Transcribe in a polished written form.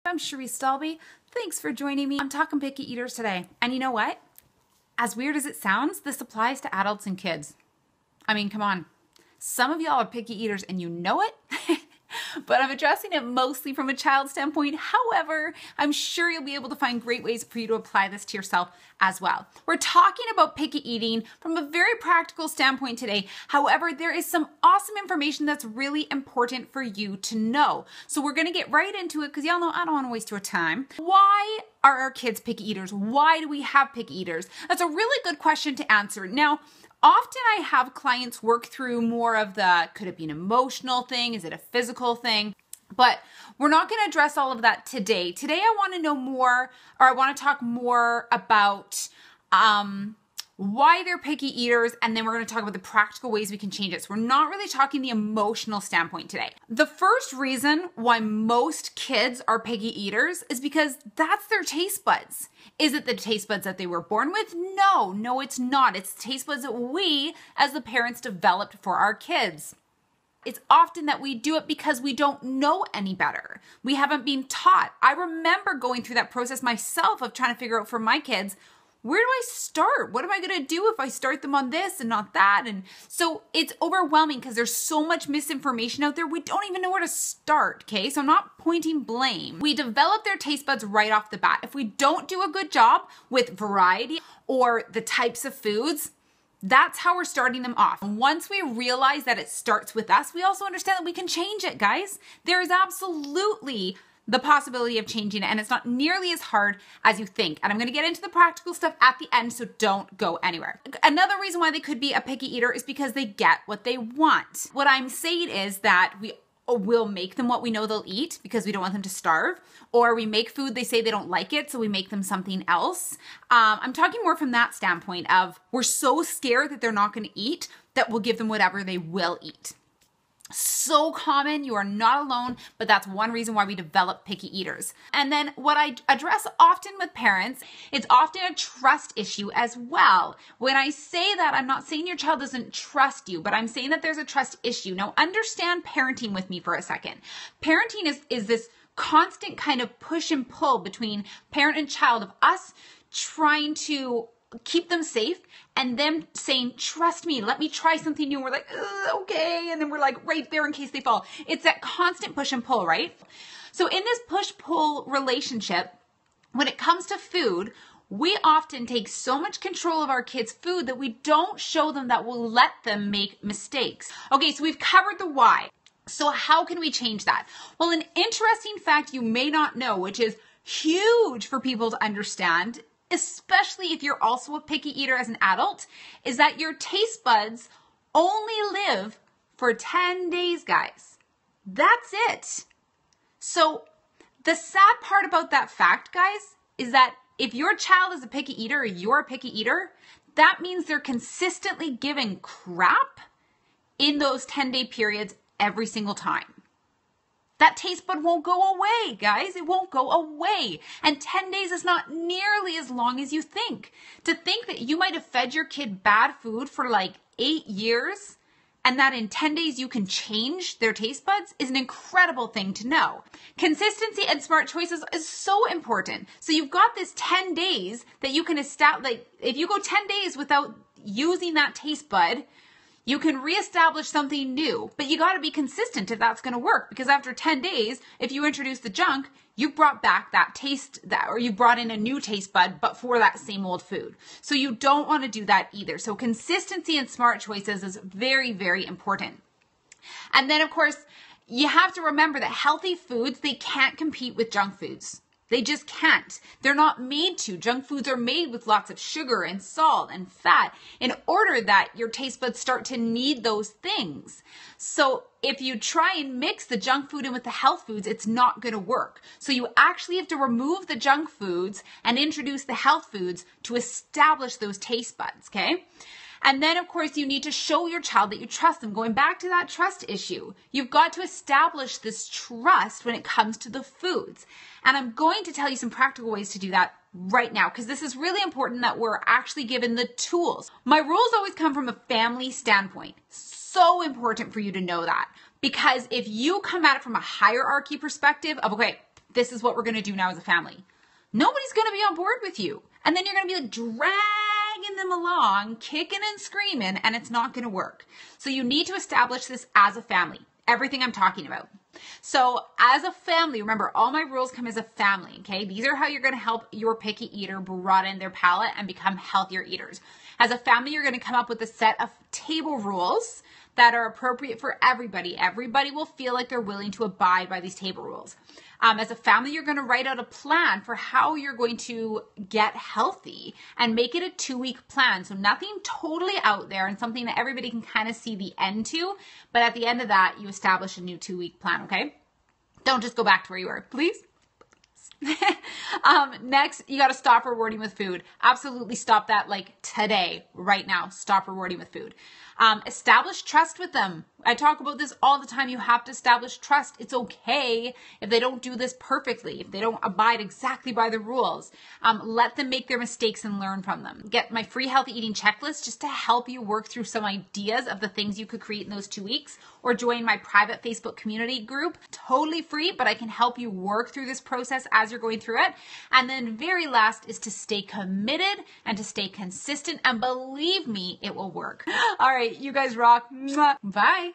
I'm Cherise Stalby. Thanks for joining me. I'm talking picky eaters today. And you know what? As weird as it sounds, this applies to adults and kids. I mean, come on. Some of y'all are picky eaters and you know it, but I'm addressing it mostly from a child standpoint. However, I'm sure you'll be able to find great ways for you to apply this to yourself as well. We're talking about picky eating from a very practical standpoint today. However, there is some awesome information that's really important for you to know. So we're going to get right into it because y'all know I don't want to waste your time. Why are our kids picky eaters? Why do we have picky eaters? That's a really good question to answer. Now, often I have clients work through more of the, could it be an emotional thing? Is it a physical thing? But we're not going to address all of that today. Today I want to know more, or I want to talk more about why they're picky eaters, and then we're going to talk about the practical ways we can change it. So we're not really talking the emotional standpoint today. The first reason why most kids are picky eaters is because that's their taste buds. Is it the taste buds that they were born with? No, it's not. It's taste buds that we, as the parents, developed for our kids. It's often that we do it because we don't know any better. We haven't been taught. I remember going through that process myself of trying to figure out for my kids, where do I start? What am I going to do if I start them on this and not that? And so it's overwhelming because there's so much misinformation out there. We don't even know where to start, okay? So I'm not pointing blame. We develop their taste buds right off the bat. If we don't do a good job with variety or the types of foods, that's how we're starting them off. Once we realize that it starts with us, we also understand that we can change it, guys. There is absolutely the possibility of changing it, and it's not nearly as hard as you think. And I'm going to get into the practical stuff at the end, so don't go anywhere. Another reason why they could be a picky eater is because they get what they want. What I'm saying is that we will make them what we know they'll eat because we don't want them to starve, or we make food they say they don't like it, so we make them something else. I'm talking more from that standpoint of we're so scared that they're not going to eat that we'll give them whatever they will eat. So common, you are not alone, but that's one reason why we develop picky eaters. And then what I address often with parents, it's often a trust issue as well. When I say that, I'm not saying your child doesn't trust you, but I'm saying that there's a trust issue. Now understand parenting with me for a second. Parenting is this constant kind of push and pull between parent and child of us trying to keep them safe and them saying, trust me, let me try something new. And we're like, okay. And then we're like right there in case they fall. It's that constant push and pull, right? So in this push-pull relationship, when it comes to food, we often take so much control of our kids' food that we don't show them that we'll let them make mistakes. Okay, so we've covered the why. So how can we change that? Well, an interesting fact you may not know, which is huge for people to understand, especially if you're also a picky eater as an adult, is that your taste buds only live for 10 days, guys. That's it. So the sad part about that fact, guys, is that if your child is a picky eater or you're a picky eater, that means they're consistently giving crap in those 10-day periods every single time. That taste bud won't go away, guys. It won't go away. And 10 days is not nearly as long as you think. To think that you might have fed your kid bad food for like 8 years and that in 10 days you can change their taste buds is an incredible thing to know. Consistency and smart choices is so important. So you've got this 10 days that you can establish. Like if you go 10 days without using that taste bud, you can reestablish something new, but you got to be consistent if that's going to work, because after 10 days, if you introduce the junk, you brought back that taste or you brought in a new taste bud, but for that same old food. So you don't want to do that either. So consistency and smart choices is very, very important. And then of course, you have to remember that healthy foods, they can't compete with junk foods. They just can't. They're not made to. Junk foods are made with lots of sugar and salt and fat in order that your taste buds start to need those things. So if you try and mix the junk food in with the health foods, it's not going to work. So you actually have to remove the junk foods and introduce the health foods to establish those taste buds, okay? And then, of course, you need to show your child that you trust them. Going back to that trust issue, you've got to establish this trust when it comes to the foods. And I'm going to tell you some practical ways to do that right now, because this is really important that we're actually given the tools. My rules always come from a family standpoint. So important for you to know that, because if you come at it from a hierarchy perspective of, okay, this is what we're going to do now as a family. Nobody's going to be on board with you. And then you're going to be like dragging them along, kicking and screaming, and it's not going to work. So you need to establish this as a family, everything I'm talking about. So as a family, remember, all my rules come as a family, okay? These are how you're going to help your picky eater broaden their palate and become healthier eaters. As a family, you're going to come up with a set of table rules that are appropriate for everybody. Everybody will feel like they're willing to abide by these table rules. As a family, you're going to write out a plan for how you're going to get healthy and make it a 2-week plan. So nothing totally out there and something that everybody can kind of see the end to. But at the end of that, you establish a new 2-week plan, okay? Don't just go back to where you were, please. Next, you got to stop rewarding with food. Absolutely stop that like today, right now. Stop rewarding with food. Establish trust with them. I talk about this all the time. You have to establish trust. It's okay if they don't do this perfectly, if they don't abide exactly by the rules. Let them make their mistakes and learn from them. Get my free healthy eating checklist just to help you work through some ideas of the things you could create in those 2 weeks, or join my private Facebook community group. Totally free, but I can help you work through this process as you're going through it. And then very last is to stay committed and to stay consistent, and believe me, it will work. All right, you guys rock. Bye.